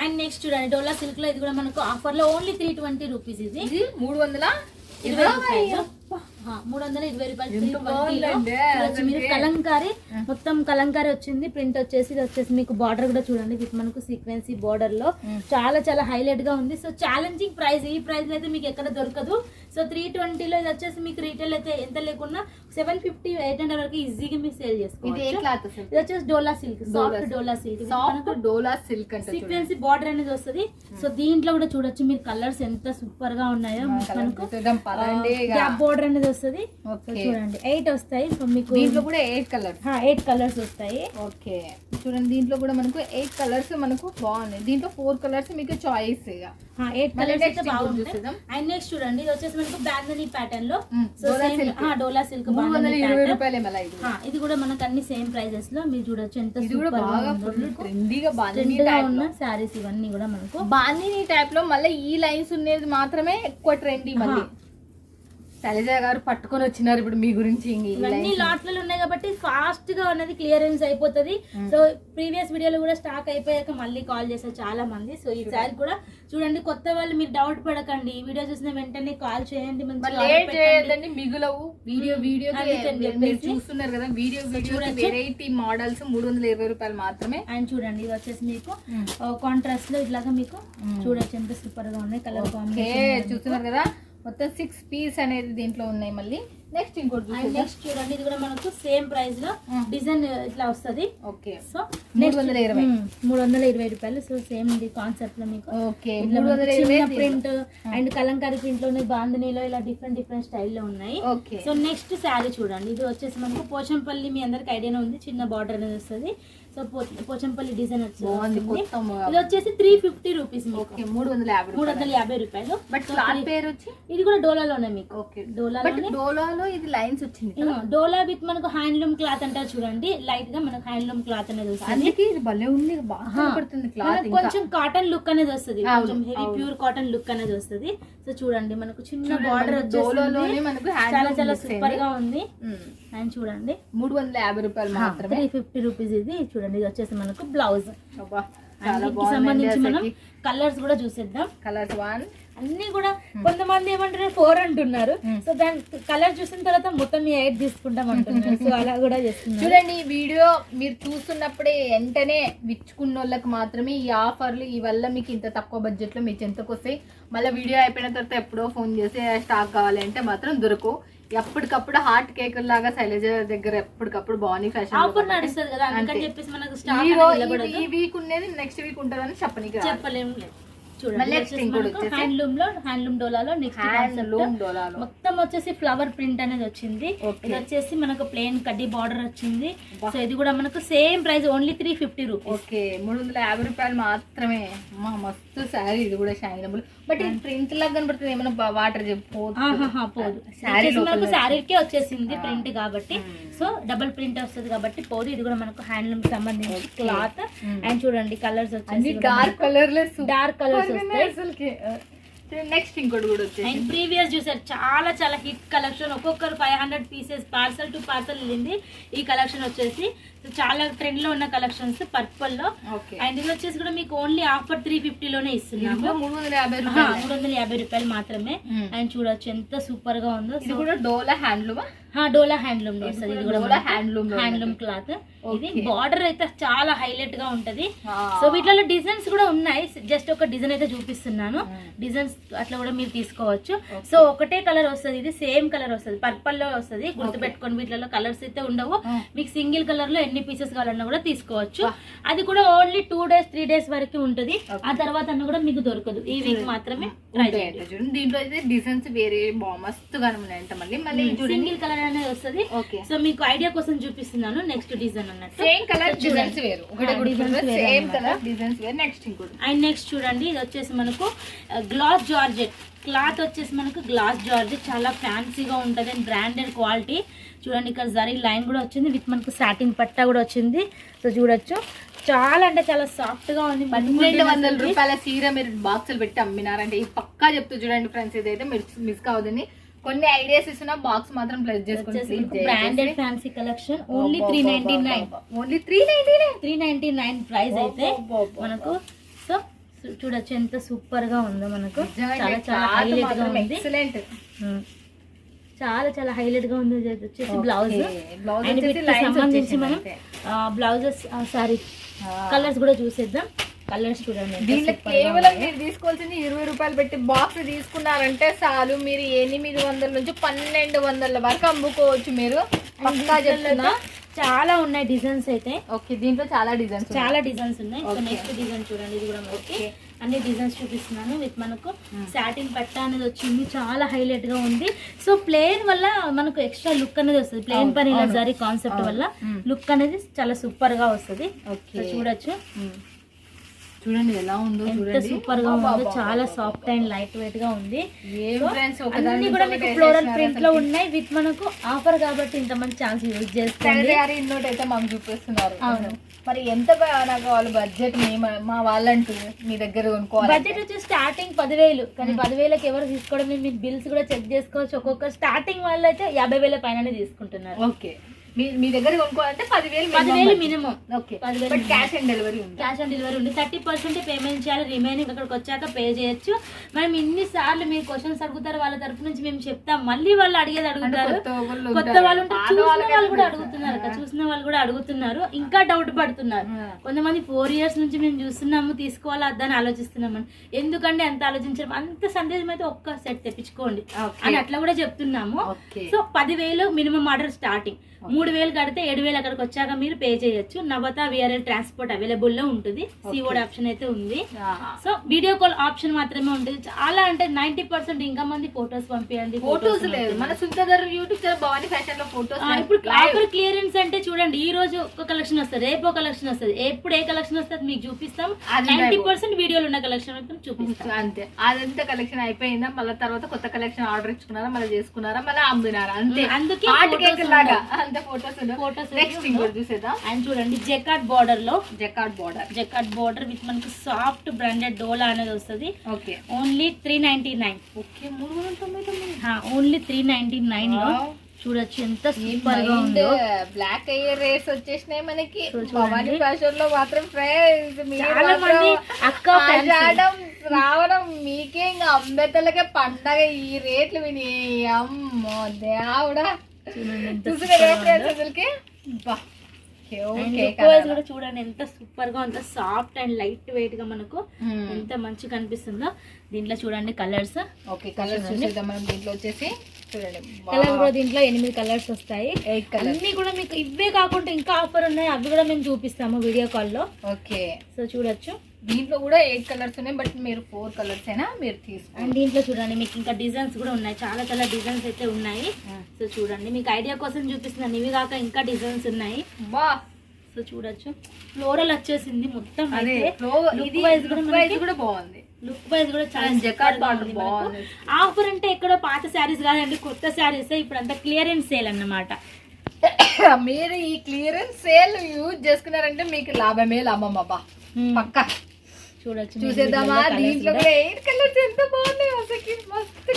అండ్ నెక్స్ట్ చూడండి డోలా సిల్క్ లో ఇది కూడా మనకు ఆఫర్ లో ఓన్లీ 320 రూపీస్. ఇది 320 రూపాయలు. 320 రూపాయలు. మీరు కలంకారీ మొత్తం కలంకారీ వచ్చింది. ప్రింట్ వచ్చేసి ఇది వచ్చేసి మీకు బార్డర్ కూడా చూడండి విత్ మనకు సీక్వెన్సీ బార్డర్ లో చాలా చాలా హైలైట్ గా ఉంది. సో ఛాలెంజింగ్ ప్రైస్, ఈ ప్రైస్ లో అయితే మీకు ఎక్కడ దొరకదు. సో 320 లో ఇది వచ్చేసి మీకు రీటైల్ అయితే ఎంత లేకున్నా 750 800 వరకు ఈజీగా మీరు సేల్ చేసుకోవచ్చు. ఇది వచ్చేసి డోలా సిల్క్, సాఫ్ట్ డోలా సిల్క్ సీక్వెన్సీ బార్డర్ అనేది వస్తుంది. సో దీంట్లో కూడా చూడొచ్చు మీరు కలర్స్ ఎంత సూపర్ గా ఉన్నాయో. మనకు గ్యాప్ బార్డర్ అనేది వస్తుంది. చూడండి 8 వస్తాయి. సో మీకు దీంట్లో కూడా 8 కలర్స్ వస్తాయి. ఓకే చూడండి దీంట్లో కూడా మనకు 8 కలర్స్ మనకు బాగున్నాయి. దీంట్లో 4 కలర్స్ మీకు చాయిస్. 8 కలర్స్ అయితే బాగుంటాయి. అండ్ నెక్స్ట్ చూడండి ఇది వచ్చేసి మనకు బాంధనీ ప్యాటర్న్ లో డోలా సిల్క్ 320 రూపాయలు. ఇది కూడా మనకు అన్ని సేమ్ ప్రైజెస్ లో మీరు చూడొచ్చు ఎంత ట్రెండీగా ఉన్న సారీస్ ఇవన్నీ కూడా మనకు బాంధనీ టైప్ లో. మళ్ళీ ఈ లైన్స్ ఉండేది మాత్రమే ఎక్కువ ట్రెండీ. మళ్ళీ శైలజ గారు పట్టుకొని వచ్చినారు ఇప్పుడు మీ గురించి. ఇవన్నీ లాట్లలో ఉన్నాయి కాబట్టి ఫాస్ట్ గా అనేది క్లియరెన్స్ అయిపోతుంది. సో ప్రీవియస్ వీడియోలో కూడా స్టాక్ అయిపోయాక మళ్ళీ కాల్ చేశారు చాలా మంది. సో ఈసారి కూడా చూడండి కొత్త వాళ్ళు మీరు డౌట్ పడకండి, ఈ వీడియో చూసిన వెంటనే కాల్ చేయండి. మిగులవు వీడియో చూస్తున్నారు కదా, వీడియో వెరైటీ మోడల్స్ 320 రూపాయలు మాత్రమే. అండ్ చూడండి ఇది వచ్చేసి మీకు కాంట్రాస్ట్ లో ఇట్లాగా మీకు చూడొచ్చు ఎంత సూపర్ గా ఉన్నాయి కలర్ కాంబినేషన్. చూస్తున్నారు కదా మొత్తం 6 పీస్ అనేది దీంట్లో ఉన్నాయి. మళ్ళీ నెక్స్ట్ ఇంకోటి నెక్స్ట్ చూడండి ఇది కూడా మనకు సేమ్ ప్రైస్ లో డిజైన్ ఇట్లా వస్తుంది. ఓకే సో 320 రూపాయలు. సో సేమ్ ఇది కాన్సెప్ట్ లో మీకు ప్రింట్ అండ్ కలంకారీ ప్రింట్ లోనే బాంధనీలో ఇలా డిఫరెంట్ స్టైల్లో ఉన్నాయి. సో నెక్స్ట్ శారీ చూడండి ఇది వచ్చేసి మనకు పోచంపల్లి, మీ అందరికి ఐడియానే ఉంది, చిన్న బార్డర్ అనేది వస్తుంది. సో పోచంపల్లి డిజైన్ బాగుంది వచ్చేసి మొత్తం. ఇది వచ్చేసి 350 రూపీస్ మీకు. ఓకే 350 350 రూపాయలు. బట్ క్లాత్ పేరు వచ్చి ఇది కూడా డోలాలోనే మీకు. ఓకే డోలాలోనే. బట్ డోలాలో ఇది లైన్స్ వచ్చింది కదా. డోలా విత్ మనకు హ్యాండ్లూమ్ క్లాత్ అంటారు చూడండి, లైట్ గా మనకు హ్యాండ్లూమ్ క్లాత్ అనేది వస్తుంది. అందుకే ఇది భలే ఉంది, బాగా పడుతుంది క్లాత్. కొంచెం కాటన్ లుక్ అనేది వస్తుంది, కొంచెం హెవీ ప్యూర్ కాటన్ లుక్ అనేది వస్తుంది. సో చూడండి మనకు చిన్న బార్డర్ వచ్చేసి మనకు చాలా చాలా సూపర్ గా ఉంది. అండ్ చూడండి 350 రూపాయలు మాత్రమే. 350 రూపీస్ ఇది. చూడండి ఇది వచ్చేసి మనకు బ్లౌజ్. చాలా సంబంధించి మనం కలర్స్ కూడా చూసేద్దాం. కలర్స్ 1 అన్ని కూడా కొంతమంది ఏమంటారు 4 అంటున్నారు. సో దాని కలర్ చూసిన తర్వాత మొత్తం 8 తీసుకుంటాం అంటున్నారు. సో అలా కూడా చేస్తున్నారు. చూడండి ఈ వీడియో మీరు చూస్తున్నప్పుడే వెంటనే విచ్చుకున్న వాళ్ళకి మాత్రమే ఈ ఆఫర్లు. ఈ వల్ల మీకు ఇంత తక్కువ బడ్జెట్ లో మీకు ఎంతకు వస్తాయి. మళ్ళీ వీడియో అయిపోయిన తర్వాత ఎప్పుడో ఫోన్ చేసి స్టాక్ కావాలి అంటే మాత్రం దొరకవు. ఎప్పటికప్పుడు హాట్ కేక్ లాగా శైలజ దగ్గర ఎప్పటికప్పుడు బాగుంది ఫ్యాషన్ ఆఫర్ నడుస్తుంది కదా, అందుకని చెప్పేసి మనకు స్టాక్ ఈ వీక్ ఉండేది నెక్స్ట్ వీక్ ఉంటుందని చెప్పనీకి చెప్పలేము. మళ్ళీ హ్యాండ్లూమ్ లో హ్యాండ్లూమ్ డోలాలో నెక్స్ట్ మొత్తం వచ్చేసి ఫ్లవర్ ప్రింట్ అనేది వచ్చింది. ఇది వచ్చేసి మనకు ప్లెయిన్ కడ్డీ బార్డర్ వచ్చింది. సో ఇది కూడా మనకు same price only 350 rupees. Okay 350 రూపాయలు మాత్రమే. మస్తు శారీ ఇది కూడా షైనబుల్. బట్ ఇది ప్రింట్ లాగా కనబడుతుంది, ఏమైనా వాటర్ పోదు. మనకు శారీకే వచ్చేసింది ప్రింట్ కాబట్టి. సో డబుల్ ప్రింట్ వస్తుంది కాబట్టి పోదు. ఇది కూడా మనకు హ్యాండ్లూమ్ సంబంధించి క్లాత్. అండ్ చూడండి కలర్స్ వచ్చేసి డార్క్ కలర్స్ వస్తాయి. నెక్స్ట్ ఇంకోటి కూడా వచ్చేసి అండ్ ప్రీవియస్ చూసారు చాలా చాలా హిట్ కలెక్షన్. ఒక్కొక్కరు 500 పీసెస్ పార్సల్ టు పార్సల్ వెళ్ళింది ఈ కలెక్షన్ వచ్చేసి. చాలా ట్రెండ్ లో ఉన్న కలెక్షన్స్ పర్పుల్ లో. అండ్ ఇది వచ్చేసి కూడా మీకు ఓన్లీ ఆఫర్ 350 లోనే ఇస్తున్నాము. 350 రూపాయలు మాత్రమే. అండ్ చూడొచ్చు ఎంత సూపర్ గా ఉందో. ఇది కూడా డోలా హ్యాండ్లూమ్. డోలా హ్యాండ్లూమ్ లో వస్తుంది. ఇది కూడా హ్యాండ్లూమ్ క్లాత్. ఇది బార్డర్ అయితే చాలా హైలైట్ గా ఉంటది. సో వీటిలో డిజైన్స్ కూడా ఉన్నాయి. జస్ట్ ఒక డిజైన్ అయితే చూపిస్తున్నాను. డిజైన్స్ అట్లా కూడా మీరు తీసుకోవచ్చు. సో ఒకటే కలర్ వస్తుంది, ఇది సేమ్ కలర్ వస్తుంది, పర్పల్ లో వస్తుంది. గుర్తు పెట్టుకోండి, వీటిలో కలర్స్ అయితే ఉండవు. మీకు సింగిల్ కలర్ లో ఎన్ని పీసెస్ కావాలన్నా కూడా తీసుకోవచ్చు. అది కూడా ఓన్లీ 2 days 3 days వరకు ఉంటది. ఆ తర్వాత అన్న కూడా మీకు దొరకదు. ఈ వీక్ మాత్రమే ట్రై చేయండి. చూడండి దీంట్లో అయితే డిజైన్స్ వేరే మస్తుగా ఉన్నాయంట. మళ్ళీ సింగిల్ కలర్ అనేది వస్తుంది. సో మీకు ఐడియా కోసం చూపిస్తున్నాను. నెక్స్ట్ డిజైన్ అన్నట్టు సేమ్ కలర్ డిజైన్స్ వేరు, సేమ్ కలర్ డిజైన్స్ వేరు. నెక్స్ట్ ఇంకోటి. అండ్ నెక్స్ట్ చూడండి ఇది వచ్చేసి మనకు గ్లాస్ జార్జెట్ క్లాత్ వచ్చేసి మనకు గ్లాస్ జార్జెట్ చాలా ఫ్యాన్సీగా ఉంటుంది అండ్ బ్రాండెడ్ క్వాలిటీ. చూడండి ఇక్కడ జరీ లైన్ కూడా వచ్చింది విత్ మనకు సాటిన్ పట్టా కూడా వచ్చింది. సో చూడొచ్చు చాలా అంటే చాలా సాఫ్ట్ గా ఉంది. 1200 రూపాయల చీర మీరు బాక్సులు పెట్టి అమ్మినారంటే ఈ పక్కా చెప్తూ చూడండి ఫ్రెండ్స్. ఇదైతే మీరు మిస్ కావద్దని. కొన్ని ఐడియాస్ ఇస్తున్నా, బాక్స్ మాత్రం ప్లస్ చేసుకోండి. Branded fancy collection only 399. Only 399 price అయితే మనకు. సో చూడొచ్చు ఎంత సూపర్ గా ఉందో మనకు. చాలా చాలా హైలైట్ గా ఉంది. ఎక్సలెంట్. చాలా చాలా హైలైట్ గా ఉంది. వచ్చేసి బ్లౌజ్ సంబంధించి మనం బ్లౌజెస్ సారీ కలర్స్ కూడా చూసేద్దాం. కలర్స్ చూడండి. దీంట్లో కేవలం మీరు తీసుకోవాల్సింది 20 రూపాయలు పెట్టి బాక్స్ తీసుకున్నారంటే చాలు. మీరు 800 నుంచి 1200 వరకు అమ్ముకోవచ్చు. మీరు పక్కా చెప్తున్నా. చాలా ఉన్నాయి డిజైన్స్ అయితే. ఓకే దీంట్లో చాలా డిజైన్స్ ఉన్నాయి. సో నెక్స్ట్ డిజైన్ చూడండి. ఇది కూడా మనకి అన్ని డిజైన్స్ చూపిస్తున్నాను. విత్ మనకు సాటిన్ పట్టా అనేది వచ్చింది, చాలా హైలైట్ గా ఉంది. సో ప్లెయిన్ వల్ల మనకు ఎక్స్ట్రా లుక్ అనేది వస్తుంది. ప్లెయిన్ పని ఇలా జరీ కాన్సెప్ట్ వల్ల లుక్ అనేది చాలా సూపర్ గా వస్తుంది. చూడొచ్చు చూడండి ఎలా ఉందో, ఎంత సూపర్ గా ఉందో. చాలా సాఫ్ట్ అండ్ లైట్ వెయిట్ గా ఉంది. అన్ని కూడా మీకు ఫ్లోరల్ ప్రింట్ లో ఉన్నాయి. విత్ మనకు ఆఫర్ కాబట్టి ఇంత మంచి ఛాన్స్ యూజ్ చేస్తారు. ఇన్నోటి అయితే మాకు చూపిస్తున్నారు. అవును మరి ఎంత కావాలి బడ్జెట్? మా వాళ్ళంటూ మీ దగ్గర కొనుక్కోవాలి. బడ్జెట్ వచ్చి స్టార్టింగ్ 10,000. కానీ 10,000కి ఎవరు తీసుకోవడం మీకు బిల్స్ కూడా చెక్ చేసుకోవచ్చు. ఒక్కొక్క స్టార్టింగ్ వాళ్ళు అయితే 50,000 పైన తీసుకుంటున్నారు. ఓకే మీ దగ్గర కొనుక్కోవాలంటే 10,000 minimum. Okay cash on delivery ఉంది. క్యాష్ ఆన్ డెలివరీ ఉంది. 30% పేమెంట్ చేయాలి. రిమైనింగ్ అక్కడికి వచ్చాక పే చేయొచ్చు. మనం ఇన్నిసార్లు మీరు క్వశ్చన్స్ అడుగుతారు, వాళ్ళ తరఫు నుంచి మేము చెప్తాం. మళ్ళీ వాళ్ళు అడిగేది అడుగుతారు. కొత్త వాళ్ళు ఉంటే చూసిన వాళ్ళు కూడా అడుగుతున్నారు. చూసిన వాళ్ళు కూడా అడుగుతున్నారు. ఇంకా డౌట్ పడుతున్నారు. కొంతమంది 4 years నుంచి మేము చూస్తున్నాము, తీసుకోవాలా అద్దని ఆలోచిస్తున్నామని. ఎందుకంటే అంత ఆలోచించడం అంత సందేశం అయితే ఒక్క సెట్ తెప్పించుకోండి అని అట్లా కూడా చెప్తున్నాము. So 10,000 minimum order starting. 3,000 కడితే 7,000 అక్కడికి వచ్చాక మీరు పే చేయొచ్చు. నవత విఆర్ఎల్ ట్రాన్స్పోర్ట్ అవైలబుల్ లో ఉంటుంది. సిఓడి ఆప్షన్ అయితే ఉంది. సో వీడియో కాల్ ఆప్షన్ మాత్రమే ఉంటుంది. చాలా అంటే 90% ఇంకా మంది ఫోటోస్ పంపించండి. ఫోటోస్ లేదు మన Sundar YouTube channel Bhavani fashion లో ఫోటోస్. ఇప్పుడు ఆఫర్ క్లియరెన్స్ అంటే చూడండి, ఈ రోజు ఒక కలెక్షన్ వస్తుంది, రేపు ఒక కలెక్షన్ వస్తుంది, ఎప్పుడు ఏ కలెక్షన్ వస్తుంది మీకు చూపిస్తాం. 90% వీడియోలు ఉన్న కలెక్షన్ అయితే చూపిస్తాం. అంతే, అదంతా కలెక్షన్ అయిపోయిందా, మళ్ళీ తర్వాత కొత్త కలెక్షన్ ఆర్డర్ ఇచ్చుకున్నారా, మళ్ళీ చేసుకున్నారా, మళ్ళీ అమ్మినారా, అంతే. అందుకే హార్ట్ కేక్ లాగా అంతే ఫోటోస్. నెక్స్ట్ ఇంకోటి చూసేద్దాం. అండ్ చూడండి జెకార్డ్ బార్డర్ లో, జకార్డ్ బార్డర్ విత్ మనకు సాఫ్ట్ బ్రాండెడ్ డోలా అనేది వస్తుంది. Okay, only 399. ఓకే 399. ఓన్లీ 399 లో చూడొచ్చు ఎంత సూపర్ గా ఉందో. బ్లాక్ అయ్యే రేట్స్ వచ్చేసినాయి మనకి భవానీ ఫ్యాషన్ లో మాత్రం. ఫ్రెండ్స్ చాలా మంది అక్క రావడం మీకే ఇంకా అంబేతలకే పండగ. ఈ రేట్లు విని అమ్మో దేవుడా, అసలుకి కూడా చూడండి ఎంత సూపర్ గా, ఎంత సాఫ్ట్ అండ్ లైట్ వెయిట్ గా మనకు ఎంత మంచి కనిపిస్తుందో. దీంట్లో చూడండి కలర్స్. ఓకే, కలర్స్ చూసేద్దాం మనం. దీంట్లో వచ్చేసి చూడండి కలర్ కూడా దీంట్లో 8 కలర్స్ వస్తాయి. అన్ని కూడా మీకు ఇవే కాకుండా ఇంకా ఆఫర్ ఉన్నాయి, అవి కూడా మేము చూపిస్తాము వీడియో కాల్ లో. ఓకే, సో చూడొచ్చు. దీంట్లో కూడా 8 కలర్స్ ఉన్నాయి, బట్ మీరు 4 కలర్స్ అయినా మీరు తీసుకోండి. అండ్ దీంట్లో చూడండి మీకు ఇంకా డిజైన్స్ కూడా ఉన్నాయి, చాలా చాలా డిజైన్స్ అయితే ఉన్నాయి. సో చూడండి మీకు ఐడియా కోసం చూపిస్తున్నాను, ఇవి కాక ఇంకా డిజైన్స్ ఉన్నాయి. బా, సో చూడొచ్చు ఫ్లోరల్ వచ్చేసింది మొత్తం. కూడా బాగుంది, లుక్ వైజ్ కూడా చాలా జకార్డ్ బార్డర్ బాగుంది. ఆఫర్ అంటే ఎక్కడో పాత శారీస్ కాదండి, కొత్త శారీస్. ఇప్పుడు అంతా క్లియరెన్స్ సేల్ అన్నమాట. మీరు ఈ క్లియరెన్స్ సేల్ యూజ్ చేసుకున్నారంటే మీకు లాభమే లాభం అబ్బా, పక్కా. చూడొచ్చు, చూసేద్దామా. దీంట్లో కూడా 8 కలర్స్ ఎంత బాగున్నాయి అసలు, మస్తు.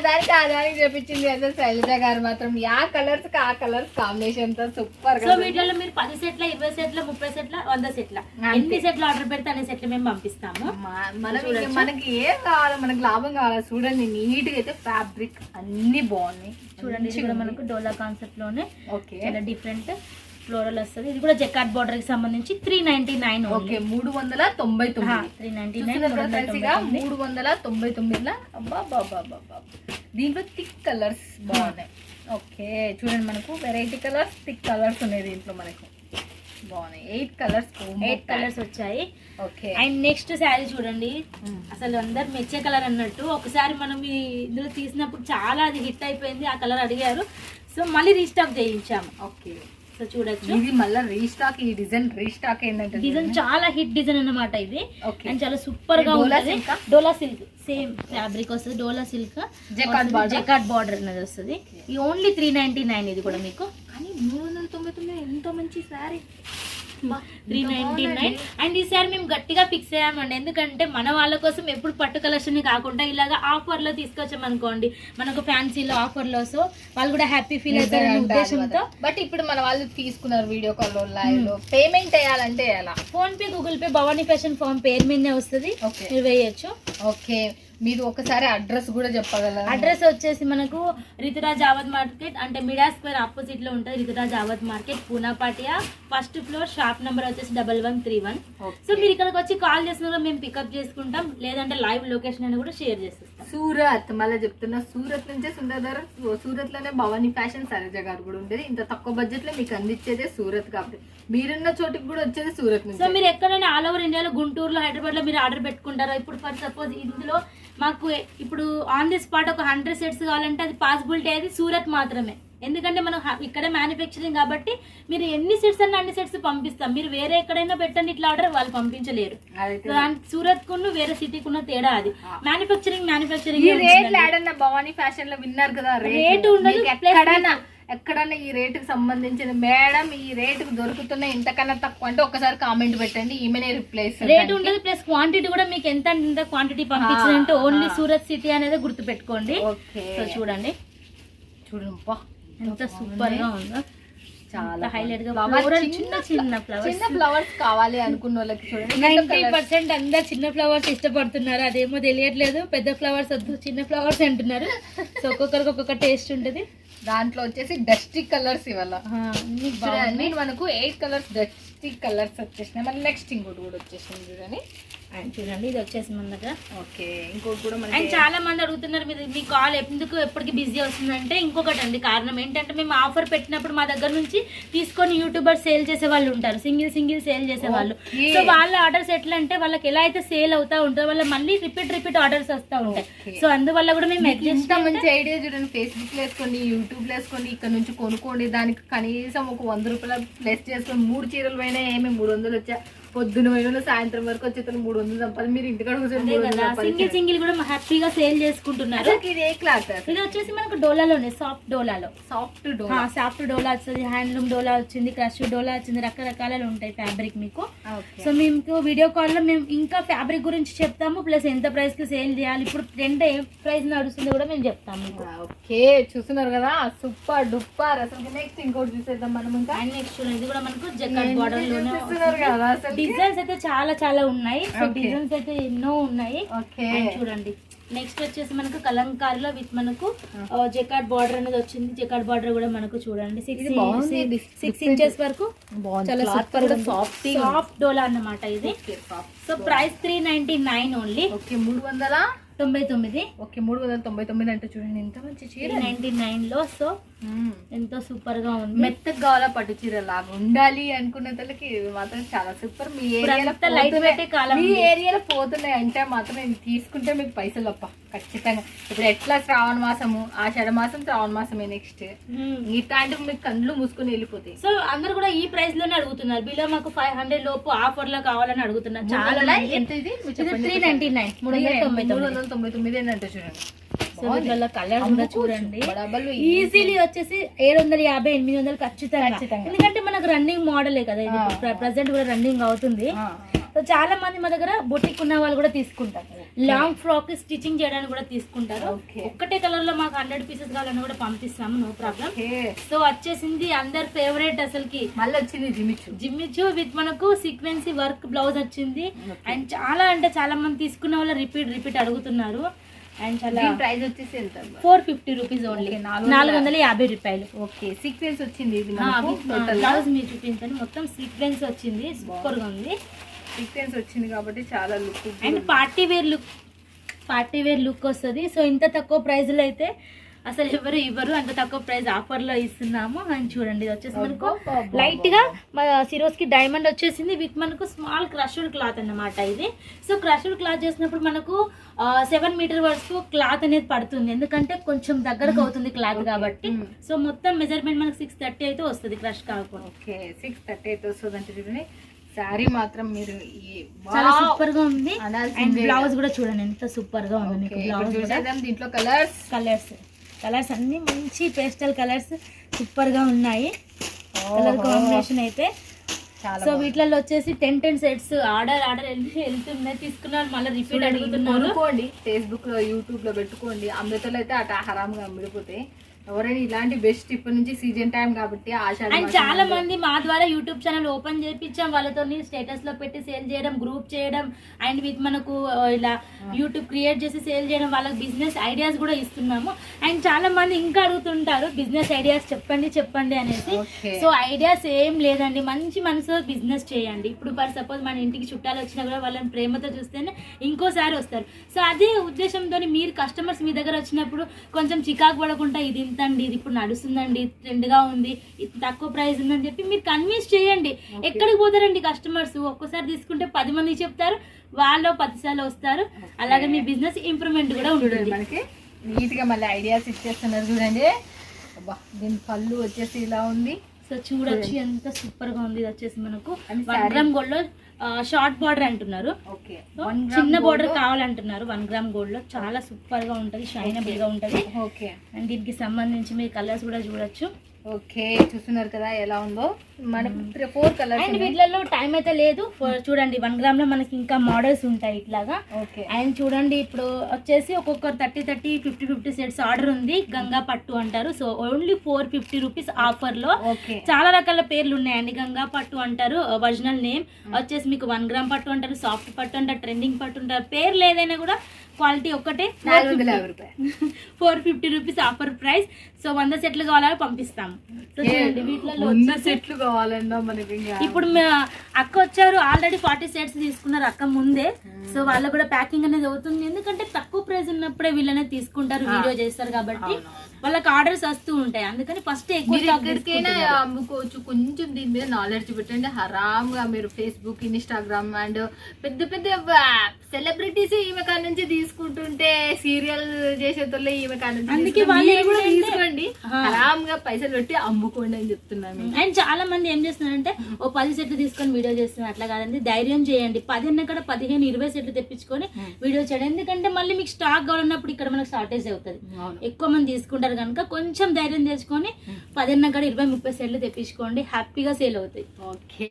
దానికి ఆ దానికి చెప్పించింది అసలు శైలజ గారు మాత్రం. కలర్స్ ఆ కలర్స్ కాంబినేషన్ తో సూపర్. సో వీటిలో మీరు 10 సెట్ల, 20 సెట్ల, 30 సెట్ల, 100 సెట్ల, ఎన్ని సెట్లు ఆర్డర్ పెడితే అన్ని సెట్లు మేము పంపిస్తాము. మనకి ఏం కావాలి, మనకి లాభం కావాలి. చూడండి నీట్ గా అయితే ఫ్యాబ్రిక్ అన్ని బాగున్నాయి. చూడండి ఇది కూడా మనకు డోలా కాన్సెప్ట్ లోనే ఓకే, చాలా డిఫరెంట్ ఫ్లోరల్ వస్తుంది. ఇది కూడా జకార్డ్ బార్డర్ కి సంబంధించి 399. ఓకే 399. 399 అబ్బా. దీంట్లో థిక్ కలర్స్ బాగున్నాయి. ఓకే చూడండి మనకు వెరైటీ కలర్స్, థిక్ కలర్స్ ఉన్నాయి దీంట్లో మనకు బాగున్నాయి. 8 కలర్స్ వచ్చాయి. ఓకే, అండ్ నెక్స్ట్ శారీ చూడండి, అసలు అందరు మెచ్చే కలర్ అన్నట్టు. ఒకసారి మనం ఇందులో తీసినప్పుడు చాలా అది హిట్ అయిపోయింది, ఆ కలర్ అడిగారు. సో మళ్ళీ రీస్టాక్ చేయించాము. ఓకే, సో చూడొచ్చు ఇది మళ్ళీ రీస్టాక్. ఈ డిజైన్ రీస్టాక్ ఏంటంటే డిజైన్ చాలా హిట్ డిజైన్ అన్నమాట ఇది. ఓకే, అండ్ చాలా సూపర్ గా ఉంటుంది. డోలా సిల్క్ సేమ్ ఫ్యాబ్రిక్ వస్తుంది. డోలా సిల్క్ జకార్డ్ బార్డర్ అనేది వస్తుంది. ఈ ఓన్లీ 399 ఇది కూడా మీకు. కానీ 399 ఎంతో మంచి శారీ. 399. అండ్ ఈసారి మేము గట్టిగా ఫిక్స్ అయ్యామండి, ఎందుకంటే మన వాళ్ళ కోసం ఎప్పుడు పట్టు కలెక్షన్ కాకుండా ఇలాగా ఆఫర్ లో తీసుకొచ్చాం అనుకోండి, మనకు ఫ్యాన్సీలో ఆఫర్ లో. సో వాళ్ళు కూడా హ్యాపీ ఫీల్ అవుతారు ఉద్దేశంతో. బట్ ఇప్పుడు మన వాళ్ళు తీసుకున్నారు వీడియో కాల్ లో, లైవ్ లో పేమెంట్ వేయాలంటే ఎలా? PhonePe, Google Pay, Bhavani fashion ఫామ్ పేరు మీదనే వస్తుంది, మీరు వేయచ్చు. ఓకే, మీరు ఒకసారి అడ్రస్ కూడా చెప్పగలరా? అడ్రస్ వచ్చేసి మనకు రితురాజ్ ఆవద్ మార్కెట్, అంటే మిడా స్క్వేర్ ఆపోజిట్ లో ఉంటుంది. రితురాజ్ ఆవద్ మార్కెట్, పూనా పాటియా, ఫస్ట్ ఫ్లోర్, షాప్ నెంబర్ వచ్చేసి 1131. సో మీరు ఇక్కడికి వచ్చి కాల్ చేసిన మేము పికప్ చేసుకుంటాం, లేదంటే లైవ్ లొకేషన్ అని కూడా షేర్ చేసేస్తాం. సూరత్, మళ్ళీ చెప్తున్నా, సూరత్ నుంచే సుందర్. సూరత్ లోనే భవానీ ఫ్యాషన్ శైలజ గారు కూడా ఉండేది. ఇంత తక్కువ బడ్జెట్ లో మీకు అందించేదే సూరత్, కాబట్టి మీరున్న చోటుకి కూడా వచ్చేది సూరత్ నుంచి. సో మీరు ఎక్కడైనా ఆల్ ఓవర్ ఇండియాలో, గుంటూరులో, హైదరాబాద్ లో మీరు ఆర్డర్ పెట్టుకుంటారా? ఇప్పుడు ఫర్ సపోజ్ ఇందులో మాకు ఇప్పుడు ఆన్ ది స్పాట్ ఒక 100 సెట్స్ కావాలంటే అది పాసిబిలిటీ అది సూరత్ మాత్రమే, ఎందుకంటే మనం ఇక్కడే మ్యానుఫ్యాక్చరింగ్ కాబట్టి. మీరు ఎన్ని సెట్స్ అన్న అన్ని సెట్స్ పంపిస్తాం, మీరు వేరే ఎక్కడైనా పెట్టండి ఇట్లా ఆర్డర్, వాళ్ళు పంపించలేరు. సూరత్ కును వేరే సిటీకి ఉన్న తేడా అది. మ్యానుఫ్యాక్చరింగ్ భవానీ ఫ్యాషన్ లో విన్నారు కదా, రేటు ఉండదు. ఎక్కడన్నా ఈ రేటుకి సంబంధించిన మేడం ఈ రేటుకు దొరుకుతున్న ఇంతకన్నా తక్కువ అంటే ఒకసారి కామెంట్ పెట్టండి, ఈమెనే రిప్లేస్. రేట్ ఉండదు, ప్లస్ క్వాంటిటీ కూడా మీకు ఎంత క్వాంటిటీ పంపించాలంటే ఓన్లీ సూరత్ సిటీ అనేది గుర్తు పెట్టుకోండి. సో చూడండి ఎంత సూపర్ గా ఉందో, చాలా హైలైట్ గా. చిన్న ఫ్లవర్స్ కావాలి అనుకున్న వాళ్ళకి చూడండి 90% అందరు చిన్న ఫ్లవర్స్ ఇష్టపడుతున్నారు. అదేమో తెలియట్లేదు, పెద్ద ఫ్లవర్స్ వద్దు చిన్న ఫ్లవర్స్ అంటున్నారు. సో ఒక్కొక్కరికి ఒక్కొక్క టేస్ట్ ఉంటుంది. దాంట్లో వచ్చేసి డస్టీ కలర్స్ ఇవాళ మనకు 8 కలర్స్ మంచి కలర్స్ వచ్చేసినాయి. మళ్ళీ నెక్స్ట్ ఇంకోటి కూడా వచ్చేసింది చూడండి. అండ్ చూడండి ఇది వచ్చేసి మన దగ్గర. ఓకే, ఇంకోటి కూడా మనకి. అండ్ చాలా మంది అడుగుతున్నారు మీ కాల్ ఎందుకు ఎప్పటికి బిజీ వస్తుందంటే ఇంకొకటి అండి కారణం ఏంటంటే మేము ఆఫర్ పెట్టినప్పుడు మా దగ్గర నుంచి తీసుకొని యూట్యూబర్ సేల్ చేసే వాళ్ళు ఉంటారు, సింగిల్ సేల్ చేసే వాళ్ళు. సో వాళ్ళ ఆర్డర్స్ ఎట్లా అంటే వాళ్ళకి ఎలా అయితే సేల్ అవుతా ఉంటుందో వాళ్ళ మళ్ళీ రిపీట్ ఆర్డర్స్ వస్తూ ఉంటాయి. సో అందువల్ల కూడా మేము ఎంత మంచి ఐడియా చూడండి. ఫేస్బుక్ లో వేసుకోండి, యూట్యూబ్ లో వేసుకోండి, ఇక్కడ నుంచి కొనుక్కోండి. దానికి కనీసం ఒక 100 రూపాయల ప్లస్ చేసుకొని 3 చీరలు పోయినా ఏమి 300 వచ్చా. పొద్దున పోయిన సాయంత్రం వరకు వచ్చి 300 సంపాది. మీరు ఇంటికాడ సింగిల్ కూడా హ్యాపీగా సేల్ చేసుకుంటున్నారు. ఇది ఏ క్లాత్? ఇది వచ్చేసి మనకు డోలాలోనే సాఫ్ట్ డోలాలో సాఫ్ట్ డోలా వస్తుంది, హ్యాండ్లూమ్ డోలా వచ్చింది, క్రష్ డోలా వచ్చింది, రకరకాలు ఉంటాయి ఫ్యాబ్రిక్ మీకు. సో మీకు వీడియో కాల్ లో మేము ఇంకా ఫ్యాబ్రిక్ గురించి చెప్తాము, ప్లస్ ఎంత ప్రైస్ కి సేల్ చేయాలి, ఇప్పుడు ట్రెండ్ ఏ ప్రైస్ నడుస్తుందో కూడా మేము చెప్తాము. ఓకే, చూస్తున్నారు కదా సూపర్ డూపర్. అసలు నెక్స్ట్ ఇంకోటి చూసేద్దాం మనం. ఇంకా నెక్స్ట్ చూడండి, ఇది కూడా మనకు జకార్డ్ బార్డర్ లోనే చూస్తున్నారు కదా. అసలు డిజైన్స్ అయితే చాలా ఉన్నాయి. సో డిజైన్స్ అయితే ఎన్నో ఉన్నాయి. ఓకే, చూడండి. నెక్స్ట్ వచ్చేసి మనకు కలంకారీలో విత్ మనకు జకార్డ్ బార్డర్ అనేది వచ్చింది. జకార్డ్ బార్డర్ కూడా మనకు చూడండి 6 ఇంచెస్ వరకు చాలా సూపర్ సాఫ్ట్ డోలా అన్నమాట ఇది. So price 399 only. Okay, 399. Okay, 399 అంటే చూడండి ఎంత మంచి చీర. 399 లో. సో ఎంతో సూపర్ గా ఉంది. మెత్తగా కావాలా పట్టు చీర లాగా ఉండాలి అనుకునే తలకి ఇది మాత్రం చాలా సూపర్. మీ ఏరియాలో పోతున్నాయి అంటే మాత్రం ఇది తీసుకుంటే మీకు పైసలు అప్ప ఖచ్చితంగా. ఇప్పుడు ఎట్లా శ్రావణ మాసము, ఆషాఢ మాసం, శ్రావణ మాసమే నెక్స్ట్. ఇట్లాంటివి మీకు కళ్ళు మూసుకుని వెళ్ళిపోతాయి. సో అందరు కూడా ఈ ప్రైస్ లోనే అడుగుతున్నారు. బిలో మాకు 500 లోపు ఆఫర్ లో కావాలని అడుగుతున్నారు చాలా. ఎంత ఇది? 399 399 ఏంటంటే చూడండి. సో వీళ్ళ కలర్ కూడా చూడండి. ఈజీలీ వచ్చేసి 750 800 ఖచ్చితంగా. ఎందుకంటే మనకు రన్నింగ్ మోడలే కదా ఇది, ప్రెసెంట్ కూడా రన్నింగ్ అవుతుంది. సో చాలా మంది మా దగ్గర బొటిక్ ఉన్న వాళ్ళు కూడా తీసుకుంటారు. లాంగ్ ఫ్రాక్ స్టిచింగ్ చేయడానికి కూడా తీసుకుంటారు. ఒక్కటే కలర్ లో మాకు 100 పీసెస్ కావాలని కూడా పంపిస్తాము, నో ప్రాబ్లం. సో వచ్చేసింది అందరి ఫేవరెట్ అసలుకి మళ్ళీ వచ్చింది జిమ్మిచు విత్ మనకు సీక్వెన్సీ వర్క్ బ్లౌజ్ వచ్చింది. అండ్ చాలా మంది తీసుకున్న వాళ్ళు రిపీట్ అడుగుతున్నారు. అండ్ చాలా ప్రైస్ వచ్చేసి ఎంత? 450 రూపీస్ ఓన్లీ, 450 రూపాయలు. ఓకే, సీక్వెన్స్ వచ్చింది. ఇది బ్లౌజ్ మీరు చూపించండి, మొత్తం సీక్వెన్స్ వచ్చింది, సూపర్ గా ఉంది. సీక్వెన్స్ వచ్చింది కాబట్టి చాలా look. And party wear look వస్తుంది. సో ఇంత తక్కువ ప్రైస్ లో అయితే అసలు ఎవరు ఇవ్వరు, అంత తక్కువ ప్రైస్ ఆఫర్ లో ఇస్తున్నాము. అని చూడండి, ఇది వచ్చేసి మనకు లైట్ గా సిరోస్ కి డైమండ్ వచ్చేసింది విత్ మనకు స్మాల్ క్రష్డ్ క్లాత్ అన్నమాట ఇది. సో క్రష్డ్ క్లాత్ చేసినప్పుడు మనకు 7 మీటర్ వరకు క్లాత్ అనేది పడుతుంది, ఎందుకంటే కొంచెం దగ్గరకు అవుతుంది క్లాత్ కాబట్టి. సో మొత్తం మెజర్మెంట్ మనకు 630 అయితే వస్తుంది క్రష్ కాకుండా. ఓకే, 630 అయితే వస్తుంది అంటే చూడండి. శారీ మాత్రం మీరు చాలా సూపర్ గా ఉంది. అండ్ బ్లౌజ్ కూడా చూడండి ఎంత సూపర్ గా ఉంది మీకు బ్లౌజ్. దీంట్లో కలర్స్ అన్ని మంచి పేస్టల్ కలర్స్ సూపర్ గా ఉన్నాయి. కలర్ కాంబినేషన్ అయితే సో వీటిలో వచ్చేసి 10 సెట్స్ ఆర్డర్ వెళ్తున్నాయి, తీసుకున్నారు మళ్ళీ రిపీట్ అడుగుతున్నారు. ఫేస్బుక్ లో యూట్యూబ్ లో పెట్టుకోండి, అమృతలు అయితే అట హరాముగా అమ్మిడిపోతాయి. ఎవరైనా ఇలాంటి బెస్ట్ ఇప్పటి నుంచి సీజన్ టైం కాబట్టి అండ్ చాలా మంది మా ద్వారా యూట్యూబ్ ఛానల్ ఓపెన్ చేయించాం, వాళ్ళతో స్టేటస్ లో పెట్టి సేల్ చేయడం, గ్రూప్ చేయడం, అండ్ విత్ మనకు ఇలా యూట్యూబ్ క్రియేట్ చేసి సేల్ చేయడం, వాళ్ళకి బిజినెస్ ఐడియాస్ కూడా ఇస్తున్నాము. అండ్ చాలా మంది ఇంకా అడుగుతుంటారు బిజినెస్ ఐడియాస్ చెప్పండి అనేసి. సో ఐడియాస్ ఏం లేదండి, మంచి మనసులో బిజినెస్ చేయండి. ఇప్పుడు ఫర్ సపోజ్ మన ఇంటికి చుట్టాలు వచ్చినా కూడా వాళ్ళని ప్రేమతో చూస్తేనే ఇంకోసారి వస్తారు. సో అదే ఉద్దేశంతో మీరు కస్టమర్స్ మీ దగ్గర వచ్చినప్పుడు కొంచెం చికాకు పడకుండా ఇది ఇది ఇప్పుడు నడుస్తుందండి, ట్రెండ్ గా ఉంది, తక్కువ ప్రైస్ ఉందని చెప్పి మీరు కన్విన్స్ చేయండి. ఎక్కడికి పోతారండి కస్టమర్స్? ఒక్కసారి తీసుకుంటే 10 మంది చెప్తారు, వాళ్ళు 10 సార్లు వస్తారు. అలాగే మీ బిజినెస్ ఇంప్రూవ్మెంట్ కూడా ఉంటుంది. మనకి నీట్ గా మళ్ళీ ఐడియాస్ ఇచ్చేస్తున్నారు చూడండి. దీని పళ్ళు వచ్చేసి ఇలా ఉంది. సో చూడొచ్చు ఎంత సూపర్ గా ఉంది. ఇది వచ్చేసి మనకు 1 గ్రామ్ గోల్డ్ లో షార్ట్ బార్డర్ అంటున్నారు, చిన్న బార్డర్ కావాలంటున్నారు. 1 గ్రామ్ గోల్డ్ లో చాలా సూపర్ గా ఉంటది, షైనబుల్ గా ఉంటది. అండ్ దీనికి సంబంధించి మీరు కలర్స్ కూడా చూడొచ్చు. ఓకే, చూస్తున్నారు కదా ఎలా ఉందో. మనం 4 కలర్స్. అండ్ వీటిలో టైం అయితే లేదు, చూడండి 1 గ్రామ్ లో మనకి ఇంకా మోడల్స్ ఉంటాయి ఇట్లాగా. అండ్ చూడండి ఇప్పుడు వచ్చేసి ఒక్కొక్కరు 30 50 సెట్స్ ఆర్డర్ ఉంది. గంగా పట్టు అంటారు. సో ఓన్లీ 450 రూపీస్ ఆఫర్ లో. చాలా రకాల పేర్లు ఉన్నాయండి. గంగా పట్టు అంటారు, ఒరిజినల్ నేమ్ వచ్చేసి మీకు 1 గ్రామ్ పట్టు అంటారు, సాఫ్ట్ పట్టు అంటారు, ట్రెండింగ్ పట్టు అంటారు. పేర్లు ఏదైనా కూడా క్వాలిటీ ఒక్కటే 450 రూపీస్ ఆఫర్ ప్రైస్. సో 100 సెట్లు కావాలని పంపిస్తాము. చేస్తున్నాం. సో చూడండి వీటిలలో 100 సెట్లు కావాలన్నా మనకి ఇంకా. ఇప్పుడు అక్క వచ్చారు ఆల్రెడీ 40 సెట్స్ తీసుకున్నారు అక్క ముందే. సో వాళ్ళు కూడా ప్యాకింగ్ అనేది అవుతుంది, ఎందుకంటే తక్కువ ప్రైస్ ఉన్నప్పుడే వీళ్ళనే తీసుకుంటారు, వీడియో చేస్తారు కాబట్టి వాళ్ళకి ఆర్డర్స్ వస్తూ ఉంటాయి. అందుకని ఫస్ట్ ఎక్కడికైనా అమ్ముకోవచ్చు. కొంచెం దీని మీద నాలెడ్జ్ పెట్టండి. హరామ్ గా మీరు ఫేస్బుక్, ఇన్స్టాగ్రామ్ అండ్ పెద్ద పెద్ద సెలబ్రిటీస్ ఈమె కాడ నుంచి తీసుకుంటుంటే సీరియల్ చేసేటోళ్ళే ఈమె కాడ నుంచి అందుకే మీరు కూడా తీసుకోండి, హరామ్ గా పైసలు పెట్టి అమ్ముకోండి అని చెప్తున్నాను. అండ్ చాలా మంది ఏం చేస్తున్నారంటే ఓ 10 సెట్లు తీసుకొని వీడియో చేస్తున్నారు. అట్లా కాదండి, ధైర్యం చేయండి. 10 అన్న కూడా 15, 20 సెట్లు తెప్పించుకొని వీడియో చేయండి. ఎందుకంటే మళ్ళీ మీకు స్టాక్ కావాలన్నప్పుడు ఇక్కడ మనకు షార్టేజ్ అవుతుంది, ఎక్కువ మంది తీసుకుంటారు కనుక కొంచెం ధైర్యం తెచ్చుకొని 10 అన్న కూడా 20, 30 సెట్లు తెప్పించుకోండి, హ్యాపీగా సేల్ అవుతాయి. ఓకే,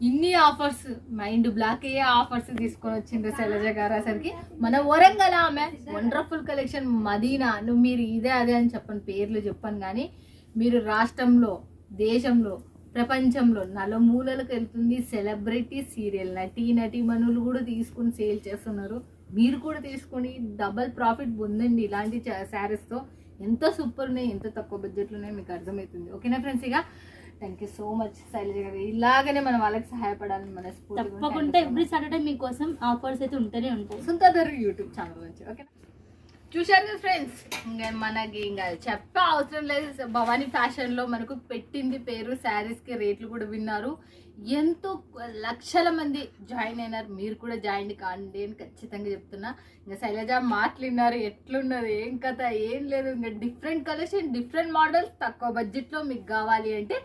ఇన్ని ఆఫర్స్, మైండ్ బ్లాక్ అయ్యే ఆఫర్స్ తీసుకొని వచ్చిండ్రు శైలజ గారు. అసలుకి మన వరంగల్ ఆమె వండర్ఫుల్ కలెక్షన్ మదీనా. నువ్వు మీరు ఇదే అదే అని చెప్పను, పేర్లు చెప్పను, కానీ మీరు రాష్ట్రంలో, దేశంలో, ప్రపంచంలో నలుమూలలకు వెళ్తుంది సెలబ్రిటీ సీరియల్ నటీమణులు కూడా తీసుకుని సేల్ చేస్తున్నారు. మీరు కూడా తీసుకొని డబల్ ప్రాఫిట్ పొందండి. ఇలాంటి శారీస్తో ఎంతో సూపర్ ఉన్నాయి, ఎంత తక్కువ బడ్జెట్లో ఉన్నాయి మీకు అర్థమవుతుంది. ఓకేనా ఫ్రెండ్స్, ఇక thank you so much Shailaja గారు. ఇలాగనే మన వాళ్ళకి సహాయపడాలని మనస్ఫూర్తిగా తప్పకుండా ఎవ్రీ సాటర్డే మీకోసం ఆఫర్స్ అయితే ఉంటూనే ఉంటాయి. సుందర్ యూట్యూబ్ ఛానల్ నుంచి. ఓకేనా, చూశారు కదా ఫ్రెండ్స్, ఇంకా మనకి ఇంకా చెప్పే అవసరం లేదు. భవానీ ఫ్యాషన్లో మనకు పెట్టింది పేరు, శారీస్కి రేట్లు కూడా విన్నారు. ఎంతో లక్షల మంది జాయిన్ అయినారు. మీరు కూడా జాయిన్ కాండి అని ఖచ్చితంగా చెప్తున్నా. ఇంకా శైలజ మాట్లాడినారు, ఎట్లున్నది, ఏం కథ, ఏం లేదు. ఇంకా డిఫరెంట్ కలెక్షన్, డిఫరెంట్ మోడల్స్ తక్కువ బడ్జెట్లో మీకు కావాలి అంటే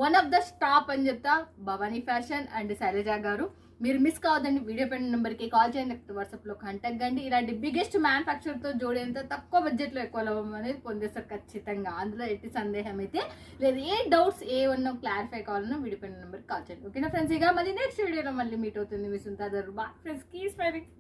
వన్ ఆఫ్ ద స్టాప్ అని చెప్తా, భవానీ ఫ్యాషన్ అండ్ శైలజ గారు. మీరు మిస్ కావద్దండి. వీడియో పైన నెంబర్కి కాల్ చేయండి, లేకపోతే వాట్సాప్లో కాంటాక్ట్ కండి. ఇలాంటి బిగ్గెస్ట్ మ్యానుఫ్యాక్చర్తో జోడేంత తక్కువ బడ్జెట్లో ఎక్కువ లాభం అనేది పొందేస్తారు ఖచ్చితంగా. అందులో ఎట్టి సందేహం అయితే లేదు. ఏ డౌట్స్ ఏమన్నా క్లారిఫై కావాలన్నా వీడియో పైన నెంబర్కి కాల్ చేయండి. ఓకేనా ఫ్రెండ్స్, ఇక మళ్ళీ నెక్స్ట్ వీడియోలో మళ్ళీ మీట్ అవుతుంది మీ సుంతా దర్బా. Friends, keep smiling.